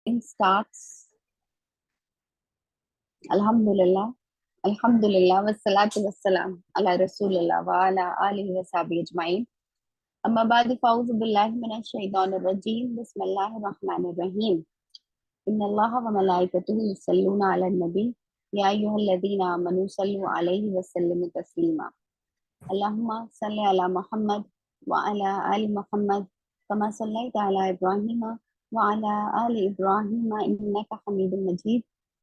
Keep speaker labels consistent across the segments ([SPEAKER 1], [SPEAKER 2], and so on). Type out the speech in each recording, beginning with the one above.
[SPEAKER 1] Starts. Alhamdulillah. Alhamdulillah. Wassalatu wassalam ala rasulillah wa ala alihi wa sahbihi ajma'in. Amma ba'du, fa'udhu billahi minash shaitanir rajim. Bismillahir rahmanir rahim. Inna Allaha wa malaikatahu yusalluna ala nabi. Ya ayyuhalladhina amanu sallu alayhi wa sallimu taslima. Allahumma salli ala Muhammad wa ala ali Muhammad kama sallaita ala Ibrahim wa ala ali Ibrahim innaka Hamidum Majid.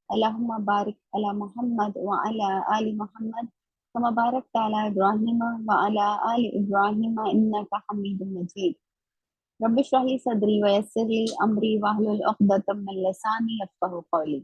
[SPEAKER 1] Allahumma barik ala Muhammad wa ala ali Muhammad kama barakta ala Ibrahim wa ala ali Ibrahim innaka Hamidum Majid. Rabbi shrah li sadri wa yassir li amri wahlul 'uqdatam min lisani yafqahu qawli.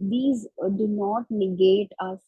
[SPEAKER 1] These do not negate our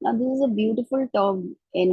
[SPEAKER 1] Now this is a beautiful term in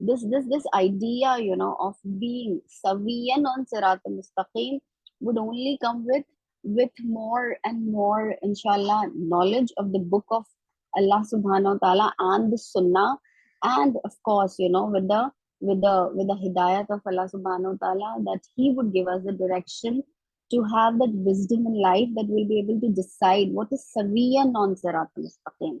[SPEAKER 1] this idea of being sawiyan on sirat mustaqim would only come with more and more inshallah knowledge of the book of Allah subhanahu wa ta'ala and the sunnah, and of course with the hidayat of Allah subhanahu wa ta'ala, that he would give us the direction to have that wisdom in life that will be able to decide what is sawiyan on sirat mustaqim.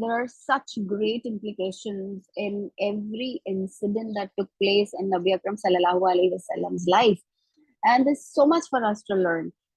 [SPEAKER 1] there are such great implications in every incident that took place in Nabi Akram sallallahu alaihi wasallam's life, and there's so much for us to learn.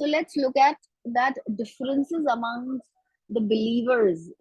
[SPEAKER 1] So let's look at that differences among the believers.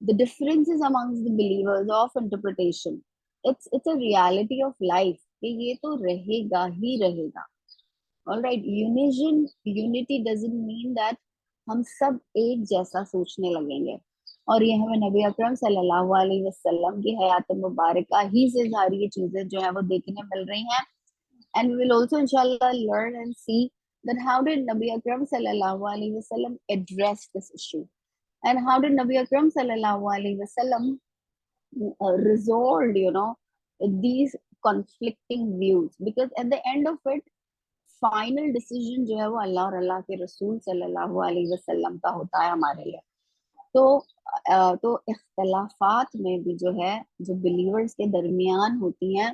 [SPEAKER 1] the differences amongst the believers of interpretation. It's a reality of life کہ یہ تو رہے گا ہی رہے گا. All right, unity doesn't mean that ہم سب ایک جیسا سوچنے لگیں گے. اور یہ ہمیں نبی اکرم صلی اللہ علیہ وسلم کی حیات مبارکہ ہی سے ساری یہ چیزیں جو ہیں وہ دیکھنے مل رہی ہیں. And we will also inshallah learn and see that how did Nabi Akram sallallahu alaihi wasallam address this issue, and how did Nabi Akram sallallahu alaihi wasallam resolved, these conflicting views. Because at the end of it, final decision جو ہے وہ اللہ اور اللہ کے رسول صلی اللہ علیہ وسلم کا ہوتا ہے ہمارے لیے. تو اختلافات میں بھی جو ہے جو بلیورز کے درمیان ہوتی ہیں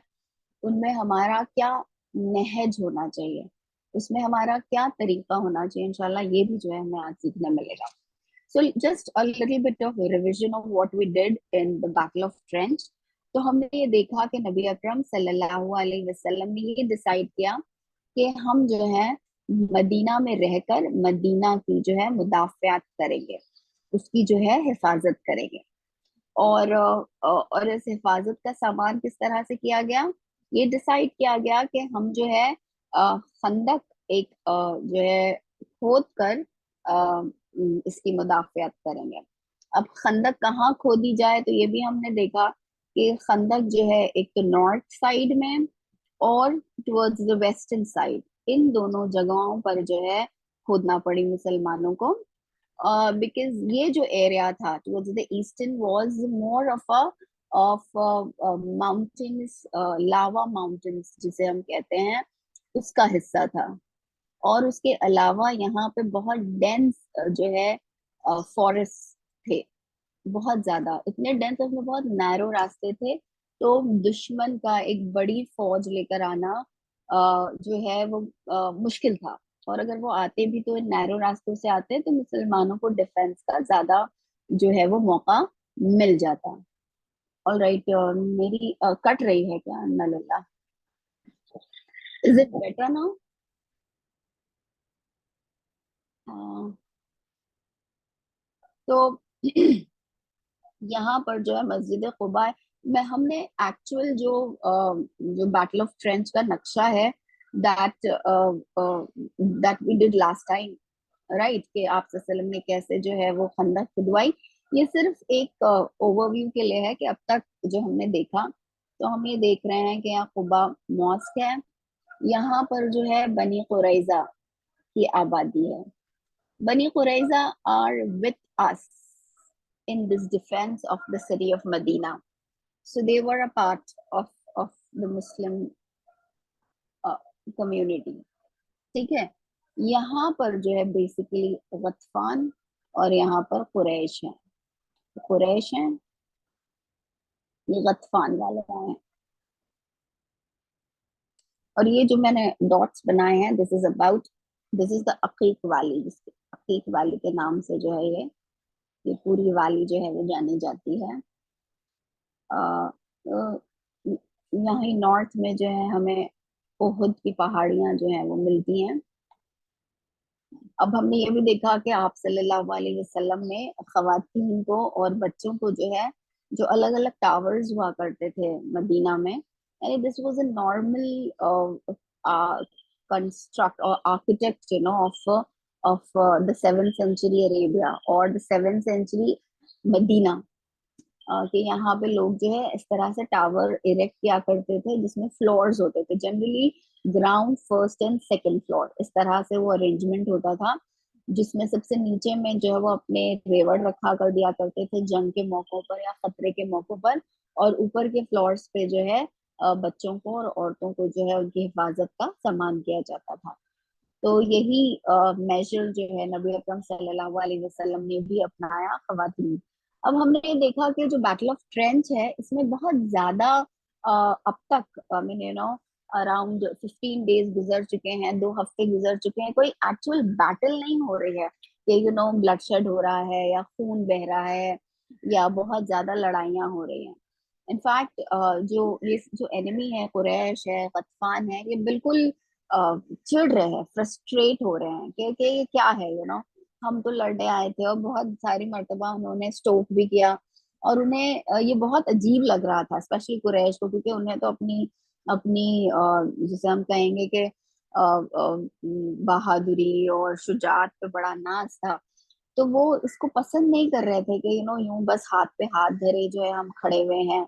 [SPEAKER 1] ان میں ہمارا کیا نہج ہونا چاہیے, اس میں ہمارا کیا طریقہ ہونا چاہیے, انشاءاللہ یہ بھی جو ہے ہمیں آج سیکھنے ملے گا. So just a little bit of revision of what we did in the Battle of Trench. تو ہم نے یہ دیکھا کہ نبی اکرم صلی اللہ علیہ وسلم نے یہ ڈیسائیڈ کیا کہ ہم جو ہے مدینہ میں رہ کر مدینہ کی جو ہے مدافعت کریں گے, اس کی جو ہے حفاظت کریں گے. اور اس حفاظت کا سامان کس طرح سے کیا گیا, یہ ڈیسائیڈ کیا گیا کہ ہم جو ہے خندق ایک جو ہے کھود کر اس کی مدافعت کریں گے. اب خندق کہاں کھودی جائے, تو یہ بھی ہم نے دیکھا کہ خندق جو ہے ایک تو نارتھ سائڈ میں اور ٹورڈز دا ویسٹرن سائڈ, ان دونوں جگہوں پر جو ہے کھودنا پڑی مسلمانوں کو. بیکاز یہ جو ایریا تھا towards the eastern was more of mountains, lava mountains جسے ہم کہتے ہیں, اس کا حصہ تھا. اور اس کے علاوہ یہاں پہ بہت ڈینس جو ہے فارسٹ تھے, بہت زیادہ, اتنے ڈینس, اس میں بہت نیرو راستے تھے. تو دشمن کا ایک بڑی فوج لے کر آنا جو ہے وہ مشکل تھا, اور اگر وہ آتے بھی تو نیرو راستوں سے آتے تو مسلمانوں کو ڈیفینس کا زیادہ جو ہے وہ موقع مل جاتا. آل رائٹ, میری کٹ رہی ہے کیا, اللہ, از اٹ بیٹر نا؟ تو یہاں پر جو ہے مسجد قباء میں ہم نے ایکچوئل جو بیٹل آف ٹرینچ کا نقشہ ہے that we did last time, right, کہ آپ صلی اللہ علیہ وسلم نے کیسے جو ہے وہ خندق کھدوائی, یہ صرف ایک اوور ویو کے لیے ہے کہ اب تک جو ہم نے دیکھا. تو ہم یہ دیکھ رہے ہیں کہ یہاں قباء ماسک ہے, یہاں پر جو ہے بنی قریظہ کی آبادی ہے. بنی قریظہ are with us in this defense of the city of Medina. So they were a part of the Muslim community. ٹھیک ہے, یہاں پر جو ہے بیسیکلی غطفان اور یہاں پر قریش ہیں, قریش ہیں, یہ غطفان والے ہیں. اور یہ جو میں نے ڈاٹس بنائے ہیں, this is the عقیق ویلی, جس عقیق ویلی کے نام سے جو ہے یہ پوری والی جو ہے وہ جانی جاتی ہے. یہاں ہی نارتھ میں جو ہے ہمیں احد کی پہاڑیاں جو ہیں وہ ملتی ہیں. اب ہم نے یہ بھی دیکھا کہ آپ صلی اللہ علیہ وسلم نے خواتین کو اور بچوں کو جو ہے جو الگ الگ ٹاورز ہوا کرتے تھے مدینہ میں, یعنی this was a normal construct اور architect of the 7th century Arabia or the 7th century Madinah, کہ یہاں پہ لوگ جو ہے اس طرح سے ٹاور اریکٹ کیا کرتے تھے جس میں فلورز ہوتے تھے, generally ground, first and second floor, اس طرح سے وہ ارینجمنٹ ہوتا تھا, جس میں سب سے نیچے میں جو ہے وہ اپنے ریوڑ رکھا کر دیا کرتے تھے جنگ کے موقعوں پر یا خطرے کے موقعوں پر, اور اوپر کے فلورز پہ جو ہے بچوں کو اور عورتوں کو جو ہے ان کی حفاظت کا سامان کیا جاتا تھا. تو یہی میجر جو ہے نبی اکرم صلی اللہ علیہ وسلم نے بھی اپنایا خواتین. اب ہم نے یہ دیکھا کہ جو بیٹل آف ٹرینچ ہے اس میں بہت زیادہ اب تک اراؤنڈ 15 days گزر چکے ہیں, 2 ہفتے گزر چکے ہیں, کوئی ایکچوئل بیٹل نہیں ہو رہی ہے کہ بلڈ شیڈ ہو رہا ہے یا خون بہ رہا ہے یا بہت زیادہ لڑائیاں ہو رہی ہیں. انفیکٹ جو اینیمی ہے, قریش ہے, غطفان ہے, یہ بالکل چڑ رہے ہیں, فرسٹریٹ ہو رہے ہیں کہ یہ کیا ہے, ہم تو لڑنے آئے تھے, اور بہت ساری مرتبہ انہوں نے اسٹوک بھی کیا اور انہیں یہ بہت عجیب لگ رہا تھا اسپیشلی قریش کو، کیونکہ انہیں تو اپنی اپنی جسے ہم کہیں گے کہ بہادری اور شجاعت پہ بڑا ناز تھا، تو وہ اس کو پسند نہیں کر رہے تھے کہ یوں بس ہاتھ پہ ہاتھ دھرے جو ہے ہم کھڑے ہوئے ہیں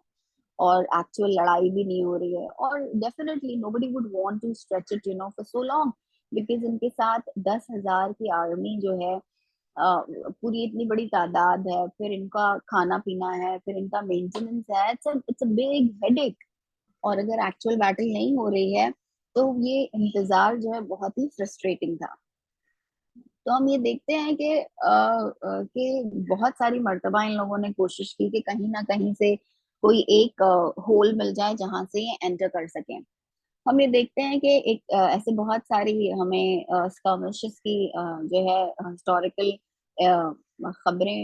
[SPEAKER 1] اور ایکچوئل لڑائی بھی نہیں ہو رہی ہے. اور definitely nobody would want to stretch it for so long, because ان کے ساتھ 10,000 کی آرمی جو ہے، پوری اتنی بڑی تعداد ہے، پھر ان کا کھانا پینا ہے، پھر ان کا مینٹیننس ہے، اٹس اے بگ ہیڈ ایک. اور اگر ایکچوئل بیٹل نہیں ہو رہی ہے تو یہ انتظار جو ہے بہت ہی فرسٹریٹنگ تھا. تو ہم یہ دیکھتے ہیں کہ بہت ساری مرتبہ ان لوگوں نے کوشش کی کہ کہیں نہ کہیں سے کوئی ایک ہول مل جائے جہاں سے یہ انٹر کر سکیں. ہم یہ دیکھتے ہیں کہ ایک ایسے بہت ساری ہمیں اسکرمشز کی جو ہے ہسٹوریکل خبریں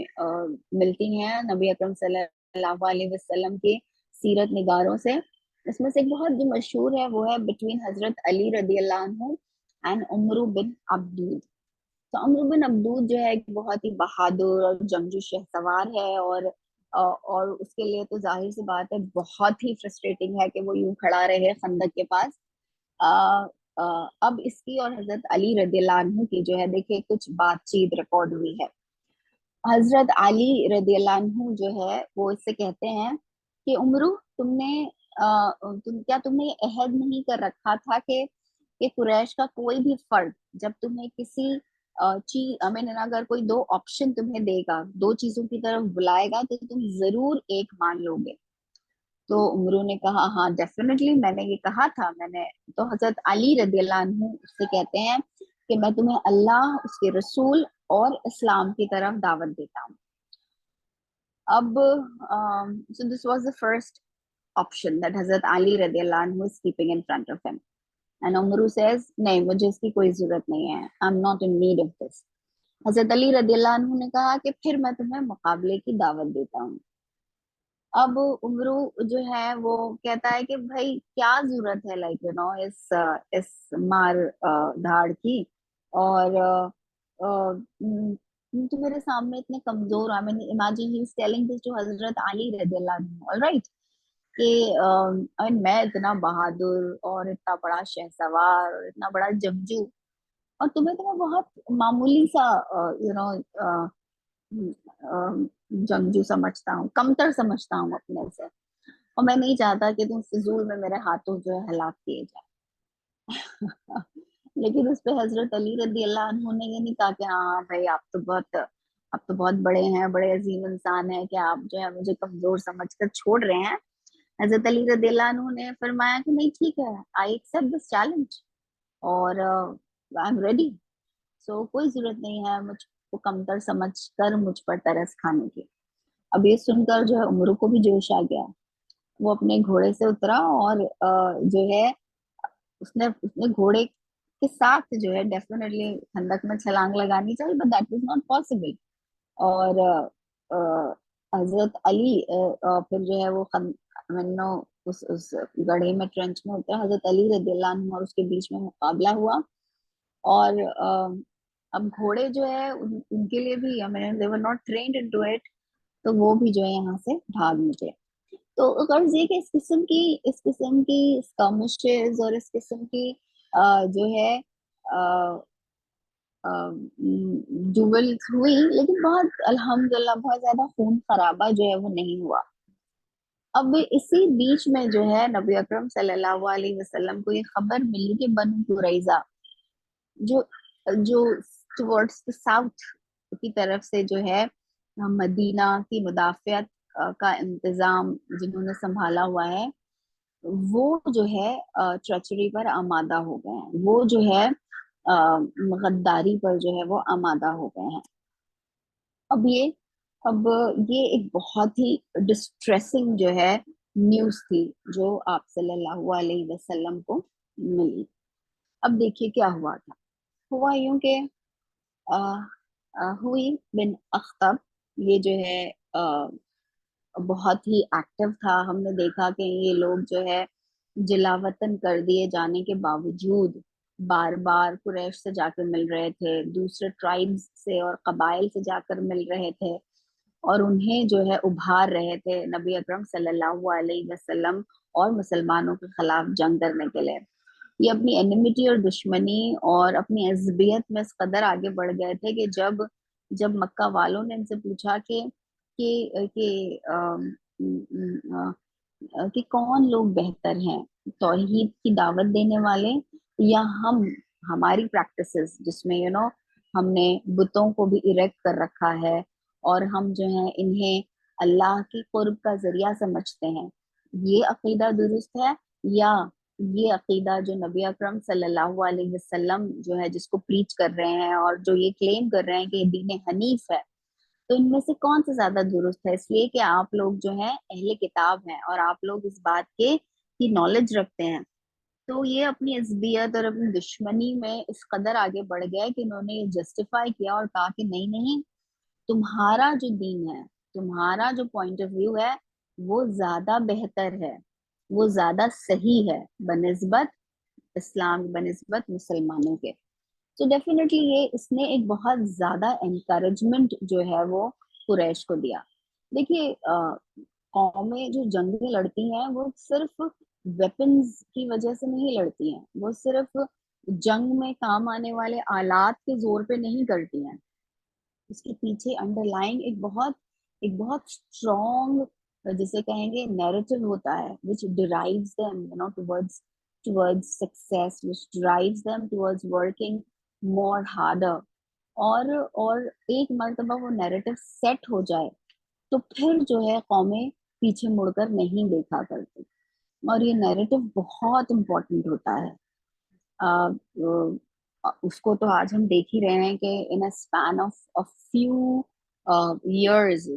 [SPEAKER 1] ملتی ہیں نبی اکرم صلی اللہ علیہ وسلم کی سیرت نگاروں سے. اس میں سے ایک بہت جو مشہور ہے وہ ہے بٹوین حضرت علی رضی اللہ عنہ اینڈ عمرو بن عبدود. تو عمرو بن عبدود جو ہے ایک بہت ہی بہادر اور جنگجو شہسوار ہے، اور اس کے لیے تو ظاہر سی بات ہے بہت ہی فرسٹریٹنگ ہے کہ وہ یوں کھڑا رہے خندق کے پاس. اب اس کی اور حضرت علی رضی اللہ عنہ کی جو ہے دیکھیے کچھ بات چیت ریکارڈ ہوئی ہے. حضرت علی رضی اللہ عنہ جو ہے وہ اس سے کہتے ہیں کہ عمرو، تم نے یہ عہد نہیں کر رکھا تھا کہ قریش کا کوئی بھی فرد جب تمہیں کسی چیز اگر کوئی دو آپشن تمہیں دے گا، دو چیزوں کی طرف بلائے گا، تو تم ضرور ایک مان لو گے. تو عمرو نے کہا ہاں ڈیفینیٹلی میں نے یہ کہا تھا. تو حضرت علی رضی اللہ عنہ اس سے کہتے ہیں کہ میں تمہیں اللہ، اس کے رسول اور اسلام کی طرف دعوت دیتا ہوں. اب so this was the first option that حضرت علی رضی اللہ عنہ is keeping in front of him. And Amr says نہیں، مجھے اس کی کوئی ضرورت نہیں ہے. I'm not in need of this. حضرت علی رضی اللہ عنہ نے کہا کہ پھر میں تمہیں مقابلے کی دعوت دیتا ہوں. اب عمرو جو ہے وہ کہتا ہے کہ بھائی کیا ضرورت ہے اس مار دھاڑ کی، اور تو میرے سامنے اتنے کمزور. I mean imagine he is telling this to حضرت علی رضی اللہ عنہ, all right, کہ میں اتنا بہادر اور اتنا بڑا شہسوار اور اتنا بڑا جنگجو، اور تمہیں تو میں بہت معمولی سا جنگجو سمجھتا ہوں، کمتر سمجھتا ہوں اپنے سے، اور میں نہیں چاہتا کہ تم فضول میں میرے ہاتھوں جو ہے ہلاک کیے جائے. لیکن اس پہ حضرت علی رضی اللہ عنہ نے یہ نہیں کہا کہ ہاں بھائی آپ تو بہت بڑے ہیں، بڑے عظیم انسان ہیں کہ آپ جو ہے مجھے کمزور سمجھ کر چھوڑ رہے ہیں. حضرت علی رضی اللہ عنہ نے فرمایا کہ نہیں ٹھیک ہے، آئی ایکسپٹ دس چیلنج اور آئی ایم ریڈی. سو کوئی ضرورت نہیں ہے مجھ کو کمتر سمجھ کر مجھ پر ترس کھانے کی. اب یہ سن کر جو ہے عمرو کو بھی جوش آ گیا. وہ اپنے گھوڑے سے اترا اور جو ہے اس نے گھوڑے کے ساتھ جو ہے ڈیفینیٹلی خندق میں چھلانگ لگانی چاہیے، but that was not possible. اور حضرت علی پھر جو ہے وہ اس گڑھے میں ٹرنچ میں اترا. حضرت علی رضی اللہ عنہ اور اس کے بیچ میں مقابلہ ہوا. اور اب گھوڑے جو ہے ان کے لیے بھی they were not trained into it، تو وہ بھی جو ہے یہاں سے بھاگ نکلے. تو غرض یہ کہ اس قسم کی اسکرمشز اور اس قسم کی جو ہے ڈویل ہوئی، لیکن بہت الحمدللہ بہت زیادہ خون خرابہ جو ہے وہ نہیں ہوا. اب اسی بیچ میں جو ہے نبی اکرم صلی اللہ علیہ وسلم کو یہ خبر ملی کہ بنو قریظہ جو ٹورڈز ساؤتھ کی طرف سے جو ہے مدینہ کی مدافعت کا انتظام جنہوں نے سنبھالا ہوا ہے، وہ جو ہے ٹریچری پر آمادہ ہو گئے ہیں، وہ جو ہے غداری پر جو ہے وہ آمادہ ہو گئے ہیں. اب یہ ایک بہت ہی ڈسٹریسنگ جو ہے نیوز تھی جو آپ صلی اللہ علیہ وسلم کو ملی. اب دیکھیے کیا ہوا تھا. ہوا یوں کہ ہوئی بن اخطب یہ جو ہے بہت ہی ایکٹیو تھا. ہم نے دیکھا کہ یہ لوگ جو ہے جلاوطن کر دیے جانے کے باوجود بار بار قریش سے جا کر مل رہے تھے، دوسرے ٹرائبز سے اور قبائل سے جا کر مل رہے تھے. اور انہیں جو ہے ابھار رہے تھے نبی اکرم صلی اللہ علیہ وسلم اور مسلمانوں کے خلاف جنگ کرنے کے لیے. یہ اپنی انیمیٹی اور دشمنی اور اپنی عصبیت میں اس قدر آگے بڑھ گئے تھے کہ جب جب مکہ والوں نے ان سے پوچھا کہ کون لوگ بہتر ہیں، توحید کی دعوت دینے والے یا ہماری پریکٹسز جس میں ہم نے بتوں کو بھی اریکٹ کر رکھا ہے اور ہم جو ہیں انہیں اللہ کی قرب کا ذریعہ سمجھتے ہیں، یہ عقیدہ درست ہے؟ یا یہ عقیدہ جو نبی اکرم صلی اللہ علیہ وسلم جو ہے جس کو پریچ کر رہے ہیں اور جو یہ کلیم کر رہے ہیں کہ یہ دین حنیف ہے، تو ان میں سے کون سا زیادہ درست ہے؟ اس لیے کہ آپ لوگ جو ہیں اہل کتاب ہیں اور آپ لوگ اس بات کی نالج رکھتے ہیں. تو یہ اپنی عصبیت اور اپنی دشمنی میں اس قدر آگے بڑھ گئے کہ انہوں نے یہ جسٹیفائی کیا اور کہا کہ نہیں نہیں، تمہارا جو دین ہے، تمہارا جو پوائنٹ آف ویو ہے وہ زیادہ بہتر ہے، وہ زیادہ صحیح ہے بنسبت اسلام، بنسبت مسلمانوں کے. تو ڈیفینیٹلی یہ اس نے ایک بہت زیادہ انکریجمنٹ جو ہے وہ قریش کو دیا. دیکھیے قومیں جو جنگیں لڑتی ہیں وہ صرف ویپنز کی وجہ سے نہیں لڑتی ہیں، وہ صرف جنگ میں کام آنے والے آلات کے زور پہ نہیں کرتی ہیں، اس کے پیچھے انڈر لائن ایک بہت اسٹرانگ جسے کہیں گے نیریٹو ہوتا ہے which derives them towards success, which drives them towards working more harder. اور ایک مرتبہ وہ نیریٹو سیٹ ہو جائے تو پھر جو ہے قومیں پیچھے مڑ کر نہیں دیکھا کرتی، اور یہ نیریٹو بہت امپورٹنٹ ہوتا ہے. اس کو تو آج ہم دیکھ ہی رہے ہیں کہ in span of few years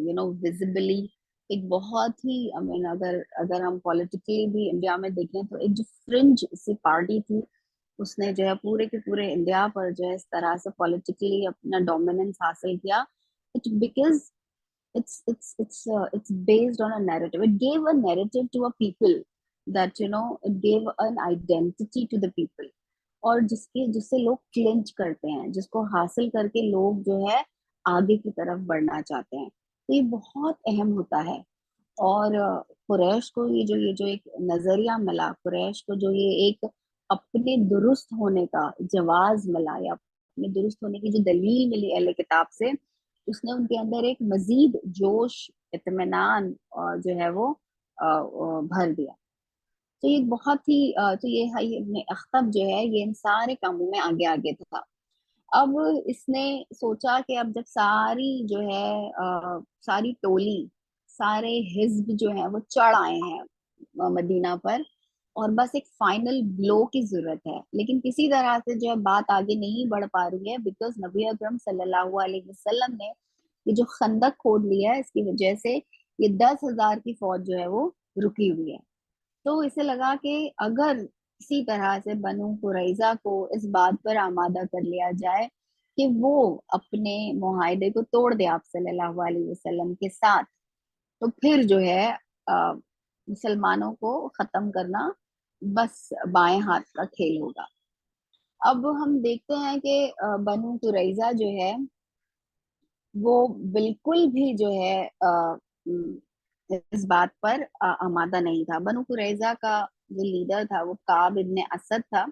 [SPEAKER 1] visibly ایک بہت ہی اگر ہم پولیٹیکلی بھی انڈیا میں دیکھیں تو ایک جو فرنج سی پارٹی تھی اس نے جو ہے پورے کے پورے انڈیا پر جو ہے اس طرح سے پولیٹیکلی اپنا ڈومیننس حاصل کیا. Because it's based on a narrative. It gave a narrative to a people that it gave an identity to the people, اور جس سے لوگ کلینچ کرتے ہیں، جس کو حاصل کر کے لوگ جو ہے آگے کی طرف بڑھنا چاہتے ہیں. تو یہ بہت اہم ہوتا ہے. اور قریش کو یہ جو ایک نظریہ ملا، قریش کو جو یہ ایک اپنے درست ہونے کا جواز ملا یا اپنے درست ہونے کی جو دلیل ملی اہل کتاب سے، اس نے ان کے اندر ایک مزید جوش، اطمینان جو ہے وہ بھر دیا. تو یہ بہت ہی تو یہ ابن اخطب جو ہے یہ ان سارے کاموں میں آگے آگے تھا. اب اس نے سوچا کہ اب جب ساری جو ہے ساری ٹولی، سارے حزب جو ہیں وہ چڑھ آئے ہیں مدینہ پر اور بس ایک فائنل بلو کی ضرورت ہے، لیکن کسی طرح سے جو ہے بات آگے نہیں بڑھ پا رہی ہے بیکاز نبی اکرم صلی اللہ علیہ وسلم نے یہ جو خندق کھود لیا ہے اس کی وجہ سے یہ 10,000 کی فوج جو ہے وہ رکی ہوئی ہے. تو اسے لگا کہ اگر کسی طرح سے بنو قریظہ کو اس بات پر آمادہ کر لیا جائے کہ وہ اپنے معاہدے کو توڑ دے آپ صلی اللہ علیہ وسلم کے ساتھ، تو پھر جو ہے مسلمانوں کو ختم کرنا بس بائیں ہاتھ کا کھیل ہوگا. اب ہم دیکھتے ہیں کہ بنو قریظہ جو ہے وہ بالکل بھی جو ہے اس بات پر آمادہ نہیں تھا. بنو قریظہ کا جو لیڈر تھا وہ کعب ابن اسد تھا.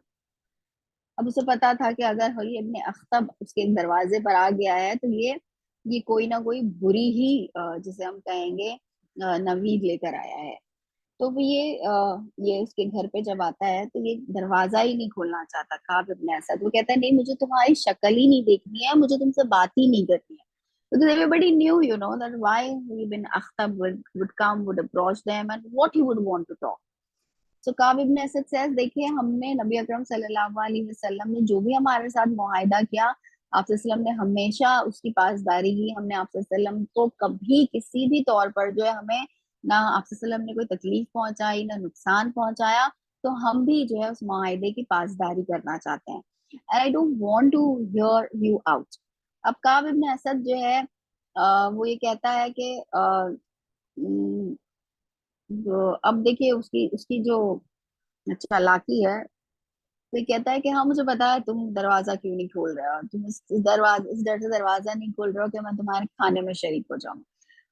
[SPEAKER 1] اب اسے پتا تھا کہ اگر ہوئی ابن اخطب اس کے دروازے پر آ گیا ہے تو یہ کوئی نہ کوئی بری ہی جسے ہم کہیں گے نوید لے کر آیا ہے. تو یہ اس کے گھر پہ جب آتا ہے تو یہ دروازہ ہی نہیں کھولنا چاہتا کعب ابن اسد. وہ کہتا ہے نہیں، مجھے تمہاری شکل ہی نہیں دیکھنی ہے، مجھے تم سے بات ہی نہیں کرنی ہے. Because everybody knew, that why Ibn Akhtab would come, would approach them, and what he would want to talk. So Ka'b ibn Asad says, دیکھیے ہم نے نبی اکرم صلی اللہ علیہ وسلم نے جو بھی ہمارے ساتھ معاہدہ کیا، آپ صلی اللہ علیہ وسلم نے ہمیشہ اس کی پاسداری کی. ہم نے آپ صلی اللہ علیہ وسلم کو کبھی کسی بھی طور پر جو ہے ہمیں نہ آپ صلی اللہ علیہ وسلم نے کوئی تکلیف پہنچائی نہ نقصان پہنچایا، تو ہم بھی جو ہے اس معاہدے کی پاسداری کرنا چاہتے ہیں. And I don't want to hear you out. اب کعب ابن اسد جو ہے وہ یہ کہتا ہے کہ اب دیکھیے اس کی جو چالاکی ہے، تو یہ کہتا ہے کہ ہاں مجھے پتا ہے تم دروازہ کیوں نہیں کھول رہے ہو، تم اس ڈر سے دروازہ نہیں کھول رہے ہو کہ میں تمہارے کھانے میں شریک ہو جاؤں.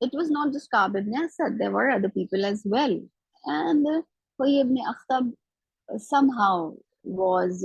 [SPEAKER 1] it was not just Ka'b ibn Asad, there were other people as well, and Huyay ibn Akhtab somehow was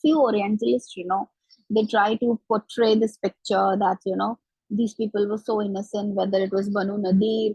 [SPEAKER 1] few Orientalists, they try to portray this picture that these people were so innocent, whether it was Banu Nadir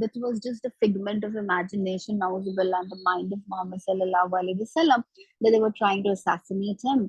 [SPEAKER 1] that was just a figment of imagination, na'uzubillah, in the mind of Muhammad sallallahu alaihi wasallam, that they were trying to assassinate him,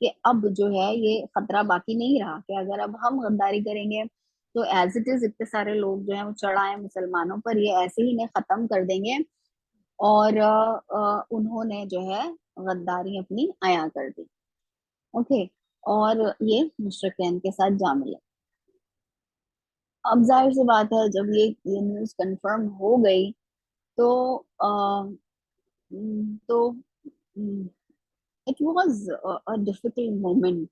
[SPEAKER 1] کہ اب جو ہے یہ خطرہ باقی نہیں رہا کہ اگر اب ہم غداری کریں گے تو ایز اٹ از اتنے سارے لوگ جو ہیں وہ چڑھائے مسلمانوں پر، یہ ایسے ہی انہیں ختم کر دیں گے. اور انہوں نے جو ہے غداری اپنی عیاں کر دی. اوکے. اور یہ مشرکین کے ساتھ جا ملے. اب ظاہر سی بات ہے جب یہ نیوز کنفرم ہو گئی تو تو it was difficult moment.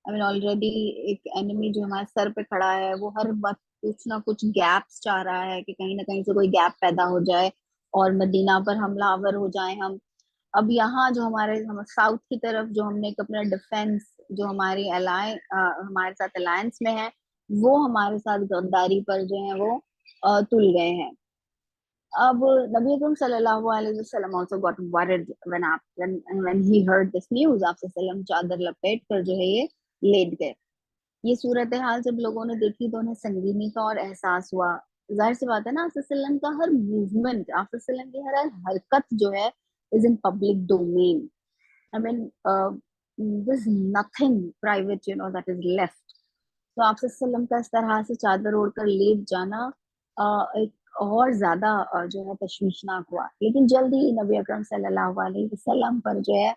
[SPEAKER 1] I mean already ایک اینمی جو ہمارے سر پہ کھڑا ہے وہ ہر وقت کچھ نہ کچھ گیپس چاہ رہا ہے کہ کہیں نہ کہیں سے کوئی گیپ پیدا ہو جائے اور مدینہ پر حملہ آور ہو جائیں ہم. اب یہاں جو ہمارے ساؤتھ کی طرف جو ہم نے ایک اپنا ڈیفینس جو ہماری ہمارے ساتھ الائنس میں ہے وہ ہمارے ساتھ غداری پر جو ہیں وہ تل گئے ہیں. اب نبی اکرم صلی اللہ علیہ وسلم also got worried when he heard this news. آپ صلی اللہ علیہ وسلم چادر لپیٹ کر جو ہے یہ لیٹ گئے. یہ صورتحال جب لوگوں نے دیکھی تو انہیں سنگینی کا اور احساس ہوا. ظاہر سی بات ہے نا، آپ صلی اللہ علیہ وسلم کا ہر موومنٹ، آپ صلی اللہ علیہ وسلم کی ہر حرکت جو ہے is in public domain. I mean, there's nothing private, that is left. تو آپ صلی اللہ علیہ وسلم کا اس طرح سے چادر اوڑھ کر لیٹ جانا ایک اور زیادہ جو ہے تشویشناک ہوا. لیکن جلدی نبی اکرم صلی اللہ علیہ وسلم پر جو ہے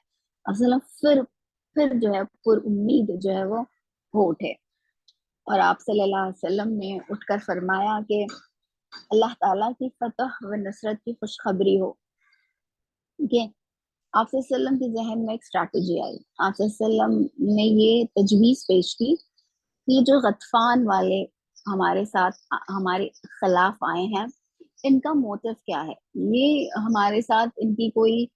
[SPEAKER 1] اصل پھر جو ہے پر امید جو ہے وہ ہو اٹھے. اور آپ صلی اللہ علیہ وسلم نے اٹھ کر فرمایا کہ اللہ تعالیٰ کی فتح و نصرت کی خوشخبری ہو. کہ آپ صلی اللہ علیہ وسلم کے ذہن میں ایک اسٹریٹجی آئی. آپ صلی اللہ علیہ وسلم نے یہ تجویز پیش کی کہ جو غطفان والے ہمارے ساتھ ہمارے خلاف آئے ہیں ان کا موٹو کیا ہے. یہ ہمارے ساتھ ان کی کوئی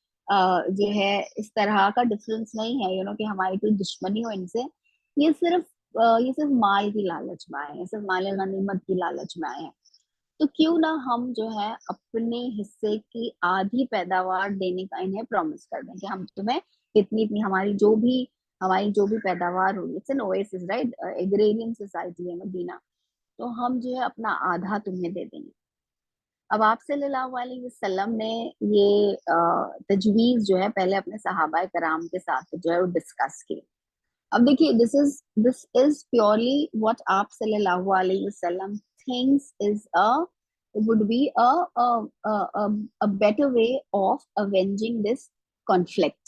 [SPEAKER 1] جو ہے اس طرح کا ڈفرینس نہیں ہے کہ ہماری کوئی دشمنی ہو ان سے. یہ صرف مال کی لالچ میں آئے ہیں، صرف مال غنیمت کی لالچ میں آئے ہیں. تو کیوں نہ ہم جو ہے اپنے حصے کی آدھی پیداوار دینے کا انہیں پرومس کر دیں کہ ہم تمہیں اتنی ہماری جو بھی پیداوار ہوگی. It's an oasis right, agrarian society ہے مدینہ، تو ہم جو ہے اپنا آدھا تمہیں دے دیں گے. اب آپ صلی اللہ علیہ وسلم نے یہ تجویز جو ہے پہلے اپنے صحابہ کرام کے ساتھ جو ہے وہ ڈسکس کی. اب دیکھیے دس از پیورلی واٹ آپ صلی اللہ علیہ وسلم thinks would be a better way of avenging this conflict.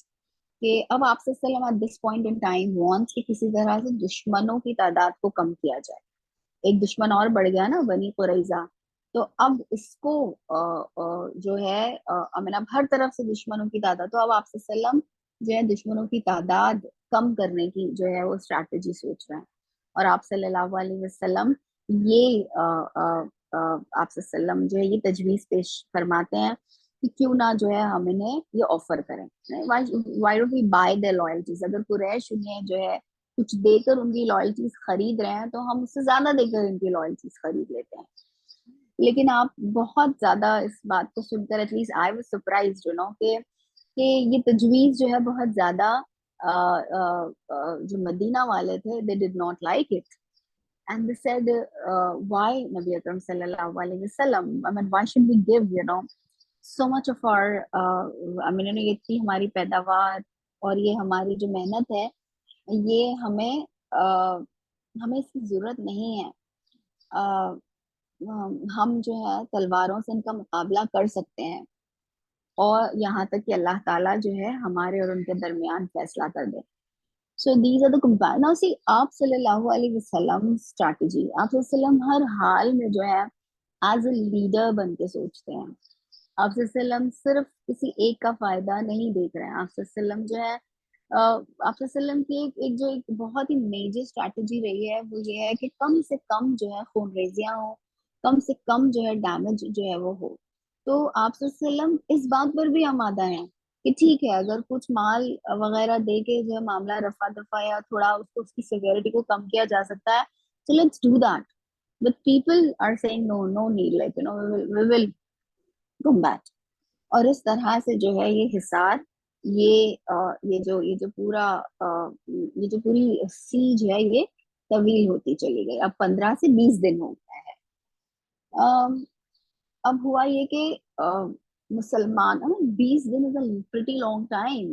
[SPEAKER 1] کہ اب آپ صلی اللہ علیہ وسلم at this point in time wants کہ کسی طرح سے دشمنوں کی تعداد کو کم کیا جائے. ایک دشمن اور بڑھ گیا نا، بنی قریظہ. تو اب اس کو جو ہے اب ہر طرف سے دشمنوں کی تعداد، تو اب آپ صلی اللہ علیہ وسلم جو ہے دشمنوں کی تعداد کم کرنے کی جو ہے وہ اسٹریٹجی سوچ رہے ہیں. اور آپ صلی اللہ علیہ وسلم یہ آپ صلی اللہ علیہ وسلم جو ہے یہ تجویز پیش فرماتے ہیں کہ کیوں نہ جو ہے ہم انہیں یہ آفر کریں. Why don't we buy their loyalties؟ اگر قریش انہیں جو ہے کچھ دے کر ان کی لائلٹیز خرید رہے ہیں تو ہم اس سے زیادہ دے کر ان کی لائلٹیز خرید لیتے ہیں. لیکن آپ بہت زیادہ اس بات کو سن کر at least I was surprised کہ یہ تجویز جو ہے بہت زیادہ جو مدینہ والے تھے they did not like it and they said why نبی اکرم صلی اللہ علیہ وسلم I mean why should we give so much of our I mean یہ اتنی ہماری پیداوار اور یہ ہماری جو محنت ہے یہ ہمیں اس کی ضرورت نہیں ہے. ہم جو ہے تلواروں سے ان کا مقابلہ کر سکتے ہیں اور یہاں تک کہ اللہ تعالیٰ جو ہے ہمارے اور ان کے درمیان فیصلہ کر دے. So these are the comparison. Now see آپ صلی اللہ علیہ وسلم اسٹریٹجی، آپ صلی اللہ علیہ وسلم ہر حال میں جو ہے ایز اے لیڈر بن کے سوچتے ہیں. آپ صلی اللہ علیہ وسلم صرف کسی ایک کا فائدہ نہیں دیکھ رہے ہیں. آپ صلی اللہ علیہ وسلم جو ہے آپ صلی اللہ علیہ وسلم کی ایک بہت ہی میجر اسٹریٹجی رہی ہے وہ یہ ہے کہ کم سے کم جو ہے خون ریزیاں ہوں، کم سے کم جو ہے ڈیمیج جو ہے وہ ہو. تو آپ صلی اللہ علیہ وسلم اس بات پر بھی آمادہ ہیں کہ ٹھیک ہے اگر کچھ مال وغیرہ دے کے جو ہے معاملہ رفع دفع یا تھوڑا اس کی سیویرٹی کو کم کیا جا سکتا ہے so let's do that. But people are saying no need, like we will combat. اور اس طرح سے جو ہے یہ حصار یہ جو پوری سیج ہے یہ طویل ہوتی چلی گئی. اب 15 سے 20 دن ہو گیا ہے. اب ہوا یہ کہ مسلمان 20 دن از اے پریٹی لانگ ٹائم.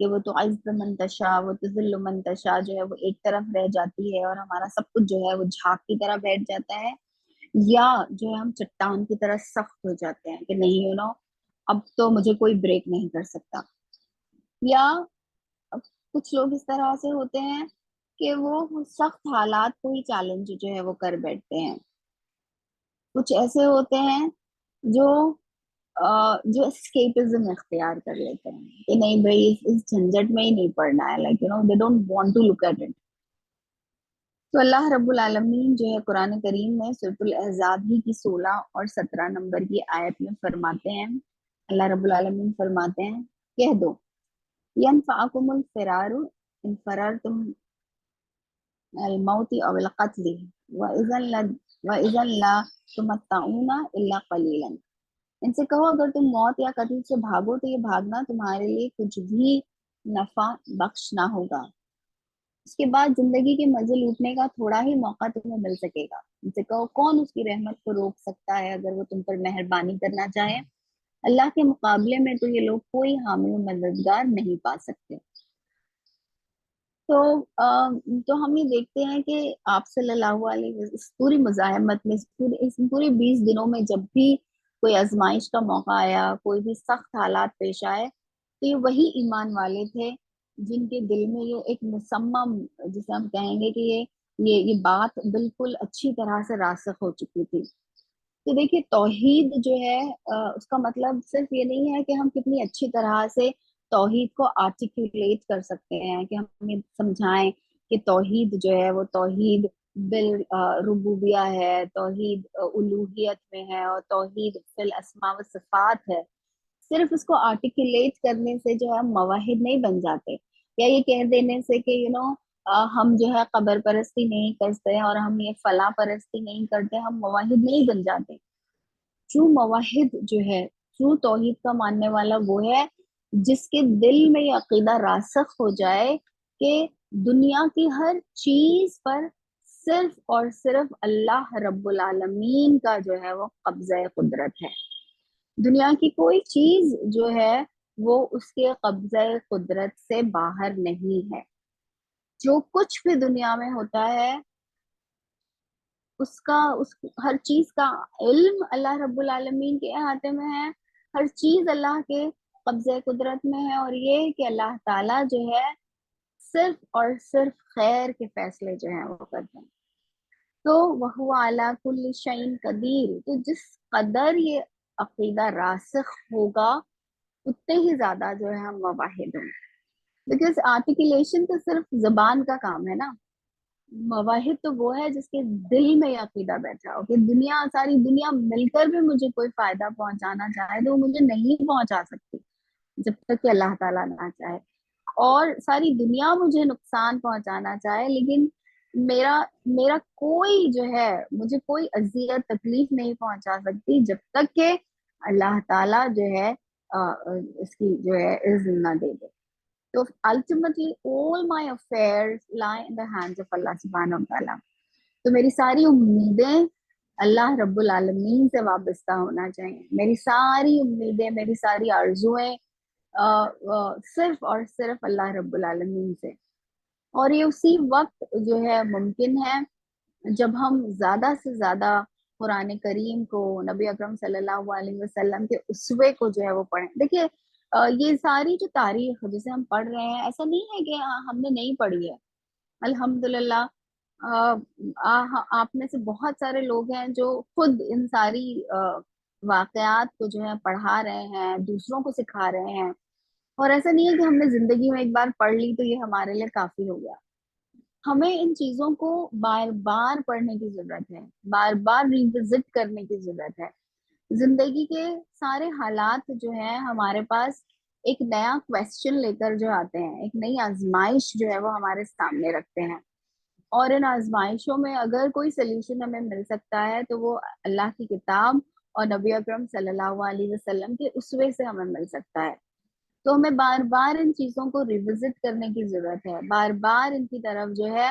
[SPEAKER 1] کہ وہ تو عز من تشاء وہ تو ذل من تشاء جو ہے وہ ایک طرف رہ جاتی ہے اور ہمارا سب کچھ جو ہے وہ جھاگ کی طرح بیٹھ جاتا ہے، یا جو ہے ہم چٹان کی طرح سخت ہو جاتے ہیں کہ نہیں اب تو مجھے کوئی بریک نہیں کر سکتا، یا کچھ لوگ اس طرح سے ہوتے ہیں کہ وہ سخت حالات کو ہی چیلنج جو ہے وہ کر بیٹھتے ہیں، کچھ ایسے ہوتے ہیں جو جو اسکیپزم اختیار کر لیتے ہیں کہ نہیں بھائی اس جھنجٹ میں ہی نہیں پڑنا ہے، like they don't want to look at it. تو اللہ رب العالمین جو ہے قرآن کریم میں سورۃ الاحزاب ہی کی 16 اور 17 نمبر کی آیت میں فرماتے ہیں، اللہ رب العالمین فرماتے ہیں کہہ دو ینفعکم الفرار ان فررتم الموت او القتل وَإِذًا لَا تُمَتَّعُونَ إِلَّا قَلِيلًا. ان سے کہو اگر تم موت یا قتل سے بھاگو تو یہ بھاگنا تمہارے لیے کچھ بھی نفع بخش نہ ہوگا، اس کے بعد زندگی کے مزے لوٹنے کا تھوڑا ہی موقع تمہیں مل سکے گا. ان سے کہو کون اس کی رحمت کو روک سکتا ہے اگر وہ تم پر مہربانی کرنا چاہے، اللہ کے مقابلے میں تو یہ لوگ کوئی حامی و مددگار نہیں پا سکتے. تو ہم یہ دیکھتے ہیں کہ آپ صلی اللہ علیہ وسلم اس پوری مزاحمت میں اس پورے 20 دنوں میں جب بھی کوئی آزمائش کا موقع آیا، کوئی بھی سخت حالات پیش آئے، تو یہ وہی ایمان والے تھے جن کے دل میں یہ ایک مسمم، جسے ہم کہیں گے کہ یہ بات بالکل اچھی طرح سے راسخ ہو چکی تھی. تو دیکھیے توحید جو ہے اس کا مطلب صرف یہ نہیں ہے کہ ہم کتنی اچھی طرح سے توحید کو آرٹیکولیٹ کر سکتے ہیں، کہ ہم یہ سمجھائیں کہ توحید جو ہے وہ توحید بالربوبیہ ہے، توحید الوہیت میں ہے، اور توحید فی الاسماء و صفات ہے. صرف اس کو آرٹیکولیٹ کرنے سے جو ہے ہم موحد نہیں بن جاتے، یا یہ کہہ دینے سے کہ ہم جو ہے قبر پرستی نہیں کرتے اور ہم یہ فلاں پرستی نہیں کرتے، ہم موحد نہیں بن جاتے. ٹرو موحد جو ہے، ٹرو توحید کا ماننے والا وہ ہے جس کے دل میں یہ عقیدہ راسخ ہو جائے کہ دنیا کی ہر چیز پر صرف اور صرف اللہ رب العالمین کا جو ہے وہ قبضہ قدرت ہے. دنیا کی کوئی چیز جو ہے وہ اس کے قبضہ قدرت سے باہر نہیں ہے. جو کچھ بھی دنیا میں ہوتا ہے اس ہر چیز کا علم اللہ رب العالمین کے احاطے میں ہے، ہر چیز اللہ کے قبضہ قدرت میں ہے، اور یہ کہ اللہ تعالیٰ جو ہے صرف اور صرف خیر کے فیصلے جو ہیں وہ کرتے ہیں. تو وَهُوَ عَلَى كُلِّ شَيْءٍ قدیر، تو جس قدر یہ عقیدہ راسخ ہوگا اتنے ہی زیادہ جو ہے ہم مواحد ہوں. بیکاز آرٹیکولیشن تو صرف زبان کا کام ہے نا، مواحد تو وہ ہے جس کے دل میں یہ عقیدہ بیٹھا ہو کہ ساری دنیا مل کر بھی مجھے کوئی فائدہ پہنچانا چاہے تو وہ مجھے نہیں پہنچا سکتی جب تک کہ اللہ تعالیٰ نہ چاہے، اور ساری دنیا مجھے نقصان پہنچانا چاہے لیکن میرا کوئی جو ہے مجھے کوئی اذیت تکلیف نہیں پہنچا سکتی جب تک کہ اللہ تعالیٰ جو ہے اس کی جو ہے اذن نہ دے دے. تو ultimately all my affairs lie in the hands of Allah سبحانہ وتعالیٰ. تو میری ساری امیدیں اللہ رب العالمین سے وابستہ ہونا چاہیے، میری ساری امیدیں، میری ساری آرزوئیں صرف اور صرف اللہ رب العالمین سے. اور یہ اسی وقت جو ہے ممکن ہے جب ہم زیادہ سے زیادہ قرآن کریم کو، نبی اکرم صلی اللہ علیہ وسلم کے اسوے کو جو ہے وہ پڑھیں. دیکھیے یہ ساری جو تاریخ جسے ہم پڑھ رہے ہیں ایسا نہیں ہے کہ ہم نے نہیں پڑھی ہے، الحمدللہ. آپ میں سے بہت سارے لوگ ہیں جو خود ان ساری واقعات کو جو ہے پڑھا رہے ہیں، دوسروں کو سکھا رہے ہیں، اور ایسا نہیں ہے کہ ہم نے زندگی میں ایک بار پڑھ لی تو یہ ہمارے لیے کافی ہو گیا. ہمیں ان چیزوں کو بار بار پڑھنے کی ضرورت ہے، بار بار ریوزٹ کرنے کی ضرورت ہے. زندگی کے سارے حالات جو ہیں ہمارے پاس ایک نیا کویسچن لے کر جو آتے ہیں، ایک نئی آزمائش جو ہے وہ ہمارے سامنے رکھتے ہیں، اور ان آزمائشوں میں اگر کوئی سلیوشن ہمیں مل سکتا ہے تو وہ اللہ کی کتاب اور نبی اکرم صلی اللہ علیہ وسلم کے اسوے سے ہمیں مل سکتا ہے. تو ہمیں بار بار ان چیزوں کو ریوزٹ کرنے کی ضرورت ہے، بار بار ان کی طرف جو ہے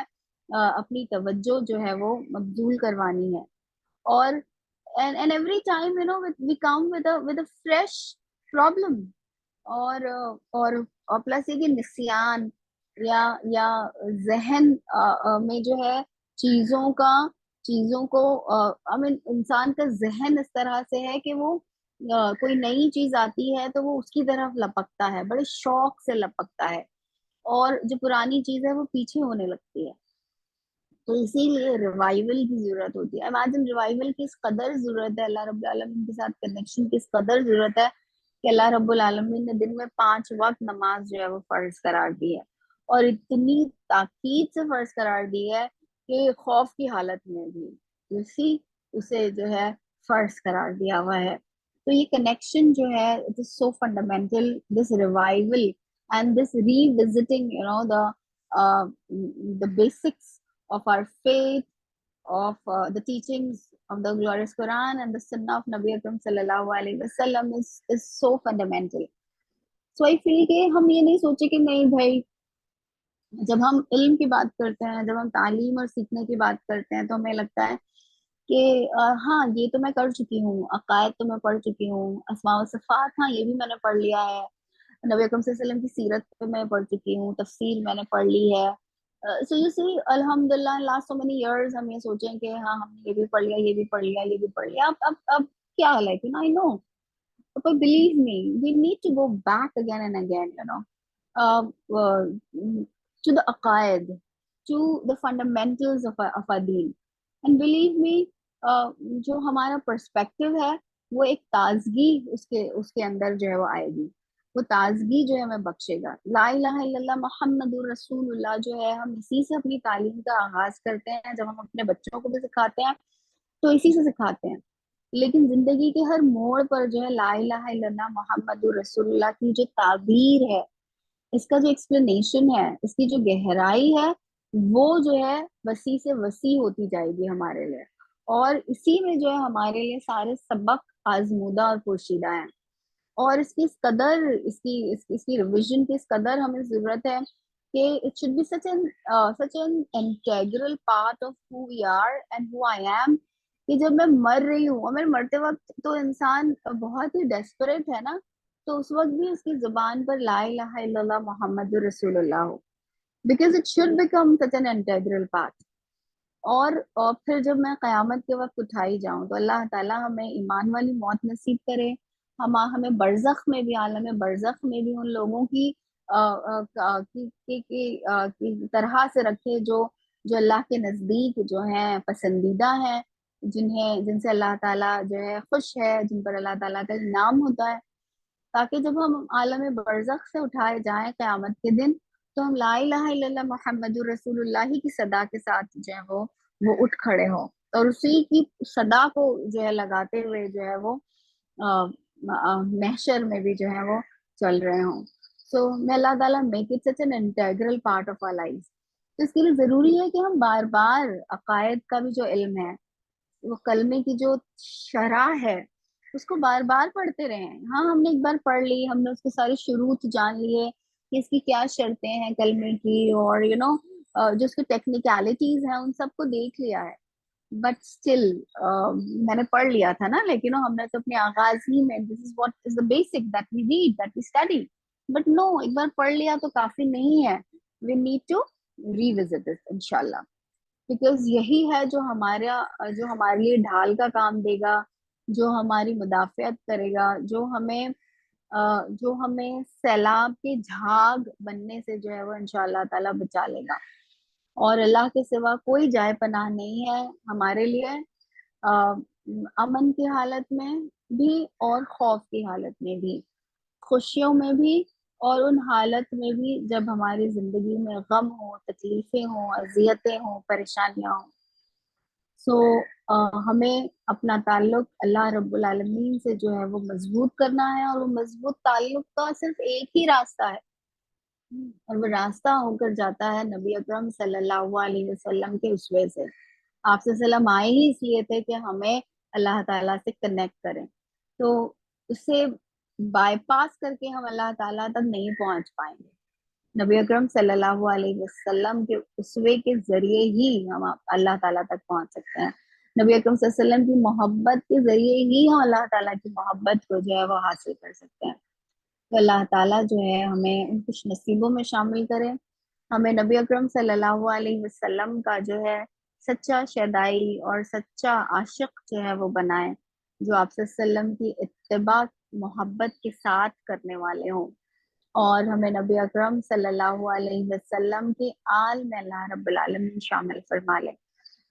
[SPEAKER 1] اپنی توجہ جو ہے وہ مبذول کروانی ہے. اور and every time we come with a fresh problem. اور پلس یہ کہ نسیان یا ذہن میں جو ہے چیزوں کو انسان کا ذہن اس طرح سے ہے کہ وہ کوئی نئی چیز آتی ہے تو وہ اس کی طرف لپکتا ہے، بڑے شوق سے لپکتا ہے، اور جو پرانی چیز ہے وہ پیچھے ہونے لگتی ہے. تو اسی لیے ریوائول کی ضرورت ہوتی ہے. امیجن ریوائول کی اس قدر ضرورت ہے، اللہ رب العالمین کے ساتھ کنیکشن کی اس قدر ضرورت ہے کہ اللہ رب العالمین نے دن میں 5 وقت نماز جو ہے وہ فرض قرار دی ہے، اور اتنی تاکید سے فرض قرار دی ہے کہ خوف کی حالت میں بھی اسی اسے جو ہے فرض قرار دیا ہوا ہے. تو یہ کنیکشن جو ہے it is so fundamental, this revival and this revisiting the basics of our faith, of the teachings of the glorious Quran and the Sunnah of Nabi Akram sallallahu alaihi wasallam is so fundamental. So I feel کہ ہم یہ نہیں سوچے کہ نہیں بھائی، جب ہم علم کی بات کرتے ہیں، جب ہم تعلیم اور سیکھنے کی بات کرتے ہیں، تو ہمیں لگتا ہے کہ ہاں یہ تو میں کر چکی ہوں، عقائد تو میں پڑھ چکی ہوں، اسماء و صفات ہاں یہ بھی میں نے پڑھ لیا ہے، نبی اکرم صلی اللہ علیہ وسلم کی سیرت پہ میں پڑھ چکی ہوں، تفسیر میں نے پڑھ لی ہے. سو یو سی الحمدللہ لاسٹ سو مینی ایئرز ہم یہ سوچیں کہ ہاں ہم نے یہ بھی پڑھ لیا، یہ بھی پڑھ لیا، یہ بھی پڑھ لیا. اب کیا حال ہے کہ آئی نو، but believe me, we need to go back again and again, uh, uh, to the aqaid, to the fundamentals of our deen. And believe me, جو ہمارا پرسپیکٹو ہے وہ ایک تازگی اس کے اندر جو ہے وہ آئے گی، وہ تازگی جو ہے ہمیں بخشے گا. لا الہ الا اللہ محمد الرسول اللہ جو ہے، ہم اسی سے اپنی تعلیم کا آغاز کرتے ہیں. جب ہم اپنے بچوں کو بھی سکھاتے ہیں تو اسی سے سکھاتے ہیں، لیکن زندگی کے ہر موڑ پر جو ہے لا الہ الا اللہ محمد رسول اللہ کی جو تعبیر ہے، اس کا جو ایکسپلینیشن ہے، اس کی جو گہرائی ہے، وہ جو ہے وسیع سے وسیع ہوتی جائے گی ہمارے لیے. اور اسی میں جو ہے ہمارے لیے سارے سبق آزمودہ اور پوشیدہ ہیں. اور اس کی اس قدر اس کی ریویژن کی اس قدر ہمیں ضرورت ہے کہ it should be such an integral part of who we are and who I am، کہ جب میں مر رہی ہوں، اور میں مرتے وقت تو انسان بہت ہی ڈیسپریٹ ہے نا، تو اس وقت بھی اس کی زبان پر لا الہ الا اللہ محمد رسول اللہ ہو، because it should become such an integral part. اور پھر جب میں قیامت کے وقت اٹھائی جاؤں تو اللہ تعالیٰ ہمیں ایمان والی موت نصیب کرے، ہمیں برزخ میں بھی، عالم برزخ میں بھی ان لوگوں کی طرح سے رکھے جو اللہ کے نزدیک جو ہیں پسندیدہ ہیں، جن سے اللہ تعالیٰ جو ہے خوش ہے، جن پر اللہ تعالیٰ کا انعام ہوتا ہے، تاکہ جب ہم عالم برزخ سے اٹھائے جائیں قیامت کے دن تو ہم لا الہ الا اللہ محمد رسول اللہ کی صدا کے ساتھ جو ہے وہ اٹھ کھڑے ہوں، اور اسی کی صدا کو جو ہے لگاتے ہوئے جو ہے وہ محشر میں بھی جو ہے وہ چل رہے ہوں. سو میں اللہ تعالیٰ make it such an integral part of our life. تو اس کے لیے ضروری ہے کہ ہم بار بار عقائد کا بھی جو علم ہے، وہ کلمے کی جو شرح ہے، اس کو بار بار پڑھتے رہیں. ہاں ہم نے ایک بار پڑھ لی، ہم نے اس کے سارے شروط جان لیے کہ اس کی کیا شرطیں ہیں کلمے کی، اور جو اس کی ٹیکنیکلٹیز ہیں ان سب کو دیکھ لیا ہے، بٹ اسٹل میں نے پڑھ لیا تھا نا، لیکن ہم نے تو اپنے آغاز ہی میں this is what is the basic that we read that we study. But no, ایک بار پڑھ لیا تو کافی نہیں ہے، we need to revisit it انشاءاللہ، بیکاز یہی ہے جو ہمارے لیے ڈھال کا کام دے گا، جو ہماری مدافعت کرے گا، جو ہمیں سیلاب کے جھاگ بننے سے جو ہے وہ انشاءاللہ تعالیٰ بچا لے گا. اور اللہ کے سوا کوئی جائے پناہ نہیں ہے ہمارے لیے، امن کی حالت میں بھی اور خوف کی حالت میں بھی، خوشیوں میں بھی اور ان حالت میں بھی جب ہماری زندگی میں غم ہو، تکلیفیں ہوں، اذیتیں ہوں، پریشانیاں ہوں. سو ہمیں اپنا تعلق اللہ رب العالمین سے جو ہے وہ مضبوط کرنا ہے، اور وہ مضبوط تعلق کا صرف ایک ہی راستہ ہے، اور وہ راستہ ہو کر جاتا ہے نبی اکرم صلی اللہ علیہ وسلم کے اسوے سے. آپ سے سلام آئے ہی اس لیے تھے کہ ہمیں اللہ تعالیٰ سے کنیکٹ کریں، تو اس سے بائی پاس کر کے ہم اللہ تعالیٰ تک نہیں پہنچ پائیں گے. نبی اکرم صلی اللہ علیہ وسلم کے اسوے کے ذریعے ہی ہم اللہ تعالیٰ تک پہنچ سکتے ہیں. نبی اکرم صلی اللہ علیہ وسلم کی محبت کے ذریعے ہی ہم اللہ تعالیٰ کی محبت کو جو ہے وہ حاصل کر سکتے ہیں. تو اللہ تعالیٰ جو ہے ہمیں ان خوش نصیبوں میں شامل کرے، ہمیں نبی اکرم صلی اللہ علیہ وسلم کا جو ہے سچا شیدائی اور سچا عاشق جو ہے وہ بنائے، جو آپ صلی اللہ علیہ وسلم کی اتباع محبت کے ساتھ کرنے والے ہوں، اور ہمیں نبی اکرم صلی اللہ علیہ وسلم کے آل میں اللہ رب العالمین شامل فرما لے،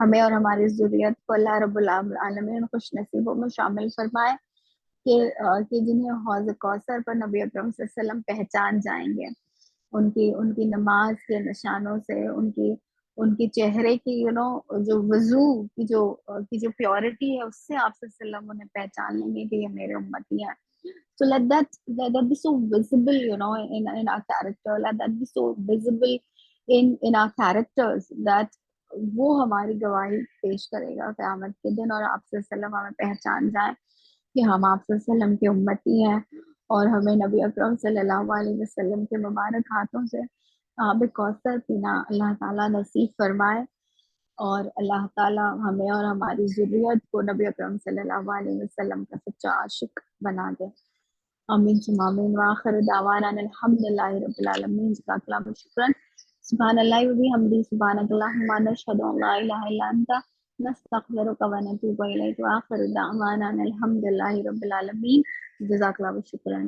[SPEAKER 1] ہمیں اور ہماری ذریت کو اللہ رب العالمین خوش نصیبوں میں شامل فرمائے کہ جنہیں حوض کوثر پر نبی اکرم صلی اللہ علیہ وسلم پہچان جائیں گے، ان کی نماز کے نشانوں سے، ان کی چہرے کی جو وضو کی جو پیورٹی ہے، اس سے آپ صلی اللہ علیہ وسلم انہیں پہچان لیں گے کہ یہ میرے امتی ہیں. So let that be so visible, in our character. Let that be so visible in our characters that وہ ہماری گواہی پیش کرے گا قیامت کے دن، اور آپ صلی اللہ علیہ وسلم ہمیں پہچان جائیں کہ ہم آپ صلی اللہ علیہ وسلم کے امتی ہیں، اور ہمیں نبی اکرم صلی اللہ علیہ وسلم کے مبارک ہاتھوں سے آب کوثر پینا اللہ تعالیٰ نصیب فرمائے، اور اللہ تعالیٰ ہمیں اور ہماری ذریت کو نبی اکرم صلی اللہ علیہ وسلم کا سچا عاشق بنا دے. آمین ثم آمین. وآخر دعوانا ان الحمد للہ رب العالمین. جزاک اللہ شکرا. سبحان اللہ و بحمدہ، سبحانک اللہم نشہد ان لا الہ الا انت نستغفرک و نتوب الیک. وآخر دعوانا ان الحمد للہ رب العالمین. جزاک اللہ شکرا.